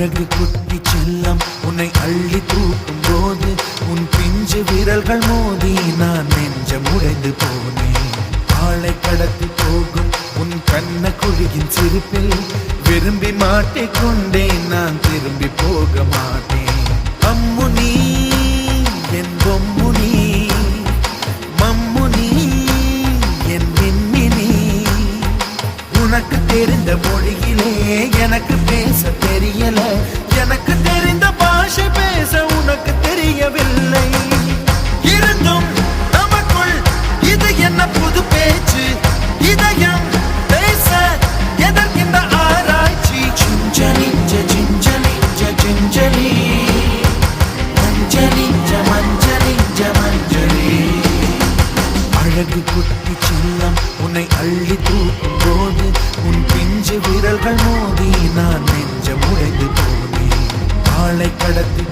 அழகு குட்டி செல்லம் உன்னை அள்ளி தூக்கும் போது உன் பிஞ்சு விரல்கள் மோதி நான் நெஞ்சம் உடைந்து போனேன். ஆளை கடத்தி போகும் உன் கண்ண குழியின் சிரிப்பில் விரும்பி மாட்டிக்கொண்டேன், நான் திரும்பி போக மாட்டேன். அம்மு நீ என் பொம்மு நீ, மம்மு நீ என் மின்மினி. உனக்கு தெரிந்த மொழியிலே எனக்கு பேச தெரியல, எனக்கு தெரிந்த பாஷை பேச உனக்கு தெரியவில்லை. இருந்தும் நமக்குள் இது என்ன புது பேச்சு, இதயம் பேச எதற்கின்ற ஆராய்ச்சி. Gingelly gingelly gingelly மஞ்சளி மஞ்சளி மஞ்சளி. அழகு குட்டி செல்லம் உன்னை அள்ளி தூக்கும் போது உன் பிஞ்சு விரல்கள் மோதி நான் நெஞ்சம் உடைந்து போனேன். ஆளை கடத்தி